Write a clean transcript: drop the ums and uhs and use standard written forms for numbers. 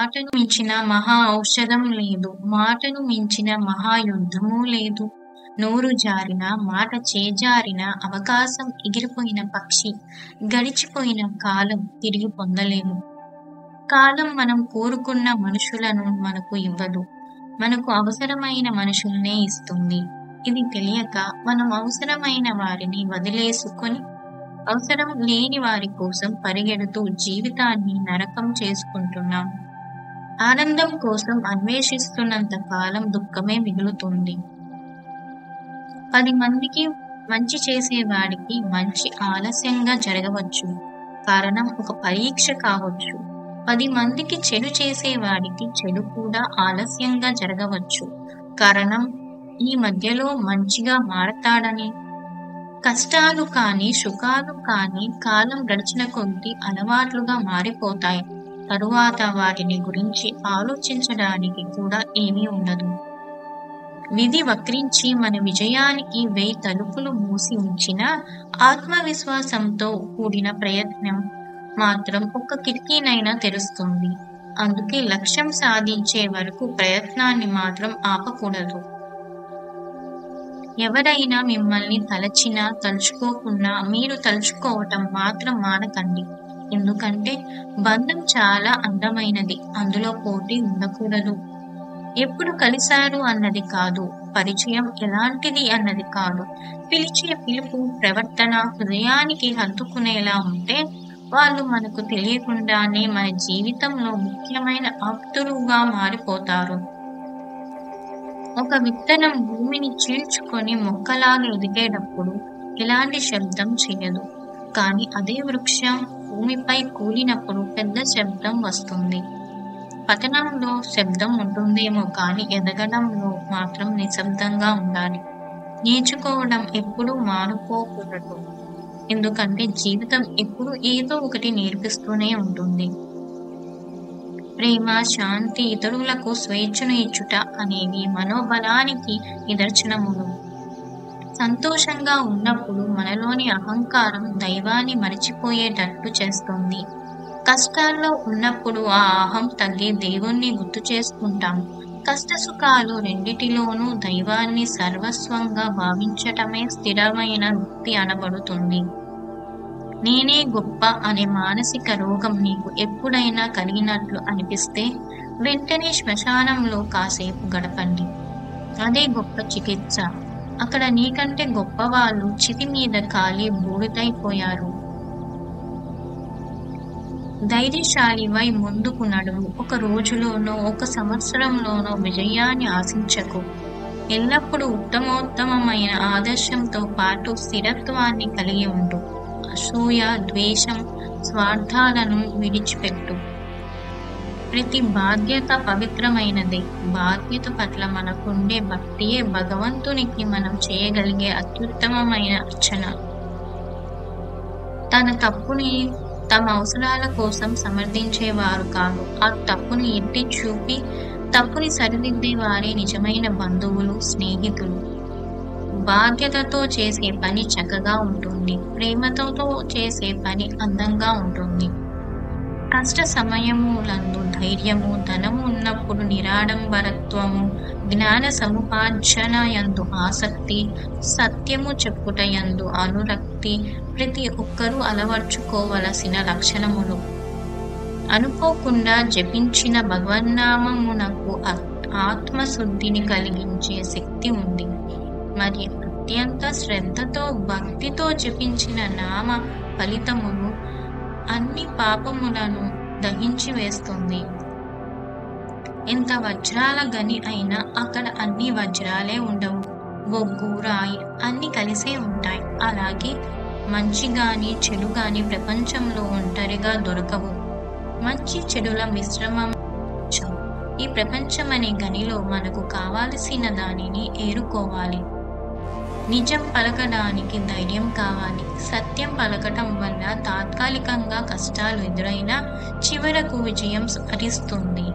మాటను మించిన మహా ఔషధం లేదు. మాటను మించిన మహాయుద్ధమూ లేదు. నోరు జారిన, మాట చేజారిన, అవకాశం ఎగిరిపోయిన పక్షి, గడిచిపోయిన కాలం తిరిగి పొందలేము. కాలం మనం కోరుకున్న మనుషులను మనకు ఇవ్వదు. మనకు అవసరమైన మనుషులనే ఇస్తుంది. ఇది తెలియక మనం అవసరమైన వారిని వదిలేసుకొని అవసరం లేని వారి కోసం పరిగెడుతూ జీవితాన్ని నరకం చేసుకుంటున్నాం. ఆనందం కోసం అన్వేషిస్తున్నంత కాలం దుఃఖమే మిగులుతుంది. 10 మందికి మంచి చేసేవాడికి మంచి ఆలస్యంగా జరగవచ్చు. కారణం ఒక పరీక్ష కావచ్చు. 10 మందికి చెడు చేసేవాడికి చెడు కూడా ఆలస్యంగా జరగవచ్చు. కారణం ఈ మధ్యలో మంచిగా మారతాడని. కష్టాలు కానీ సుఖాలు కానీ కాలం గడిచిన కొద్దీ అలవాట్లుగా మారిపోతాయి. తరువాత వాటిని గురించి ఆలోచించడానికి కూడా ఏమీ ఉండదు. విధి వక్రించి మన విజయానికి 1000 తలుపులు మూసి ఉంచినా ఆత్మవిశ్వాసంతో కూడిన ప్రయత్నం మాత్రం ఒక్క కిటికీనైనా తెరుస్తుంది. అందుకే లక్ష్యం సాధించే వరకు ప్రయత్నాన్ని మాత్రం ఆపకూడదు. ఎవరైనా మిమ్మల్ని తలచినా తలుచుకోకున్నా మీరు తలుచుకోవటం మాత్రం మానకండి. ఎందుకంటే బంధం చాలా అందమైనది. అందులో పోటీ ఉండకూడదు. ఎప్పుడు కలిశారు అన్నది కాదు, పరిచయం ఎలాంటిది అన్నది కాదు, పిలిచే పిలుపు ప్రవర్తన హృదయానికి హత్తుకునేలా ఉంటే వాళ్ళు మనకు తెలియకుండానే మన జీవితంలో ముఖ్యమైన ఆప్తులుగా మారిపోతారు. ఒక విత్తనం భూమిని చీల్చుకొని మొక్కలాగా ఎదిగేటప్పుడు ఎలాంటి శబ్దం చేయదు. కానీ అదే వృక్షం భూమిపై కూలినప్పుడు పెద్ద శబ్దం వస్తుంది. పతనంలో శబ్దం ఉంటుందేమో కానీ ఎదగడంలో మాత్రం నిశ్శబ్దంగా ఉండాలి. నేర్చుకోవడం ఎప్పుడూ మానుకోకూడదు. ఎందుకంటే జీవితం ఎప్పుడు ఏదో ఒకటి నేర్పిస్తూనే ఉంటుంది. ప్రేమ, శాంతి, ఇతరులకు స్వేచ్ఛను ఇచ్చుట అనేవి మనోబలానికి నిదర్శనములు. సంతోషంగా ఉన్నప్పుడు మనలోని అహంకారం దైవాన్ని మరిచిపోయేటట్లు చేస్తుంది. కష్టాల్లో ఉన్నప్పుడు ఆ అహం తగ్గి దేవుణ్ణి గుర్తు చేసుకుంటాం. కష్ట సుఖాలు రెండిటిలోనూ దైవాన్ని సర్వస్వంగా భావించటమే స్థిరమైన వృత్తి అనబడుతుంది. నేనే గొప్ప అనే మానసిక రోగం నీకు ఎప్పుడైనా కలిగినట్లు అనిపిస్తే వెంటనే శ్మశానంలో కాసేపు గడపండి. అదే గొప్ప చికిత్స. అక్కడ నీకంటే గొప్పవాళ్ళు చితి మీద కాలి బూడిదైపోయారు. ధైర్యశాలివై ముందుకు నడువు. ఒక రోజులోనో ఒక సంవత్సరంలోనో విజయాన్ని ఆశించకు. ఎల్లప్పుడూ ఉత్తమోత్తమమైన ఆదర్శంతో పాటు స్థిరత్వాన్ని కలిగి ఉండు. అసూయ, ద్వేషం, స్వార్థాలను విడిచిపెట్టు. ప్రతి బాధ్యత పవిత్రమైనదే. బాధ్యత పట్ల మనకుండే భక్తియే భగవంతునికి మనం చేయగలిగే అత్యుత్తమమైన అర్చన. తన తప్పుని తమ అవసరాల కోసం సమర్థించేవారు కాదు, ఆ తప్పుని ఎత్తి చూపి తప్పుని సరిదిద్దే వారే నిజమైన బంధువులు, స్నేహితులు. బాధ్యతతో చేసే పని చక్కగా ఉంటుంది. ప్రేమతో చేసే పని అందంగా ఉంటుంది. కష్ట సమయములందు ధైర్యము, ధనము ఉన్నప్పుడు నిరాడంబరత్వము, జ్ఞాన సముపార్జన యందు ఆసక్తి, సత్యము చెప్పుట యందు అనురక్తి ప్రతి ఒక్కరూ అలవర్చుకోవలసిన లక్షణములు. అనుకోకుండా జపించిన భగవన్నామమునకు ఆత్మశుద్ధిని కలిగించే శక్తి ఉంది. మరి అత్యంత శ్రద్ధతో భక్తితో జపించిన నామ ఫలితములు అన్ని పాపములను దహించి వేస్తుంది. ఎంత వజ్రాల గని అయినా అక్కడ అన్ని వజ్రాలే ఉండవు. బొగ్గు, రాయి అన్ని కలిసే ఉంటాయి. అలాగే మంచి గాని చెడు గాని ప్రపంచంలో ఒంటరిగా దొరకవు. మంచి చెడుల మిశ్రమం ఈ ప్రపంచం అనే గనిలో మనకు కావాల్సిన దానిని ఏరుకోవాలి. నిజం పలకడానికి ధైర్యం కావాలి. సత్యం పలకటం వల్ల తాత్కాలికంగా కష్టాలు ఎదురైనా చివరకు విజయం స్మరిస్తుంది.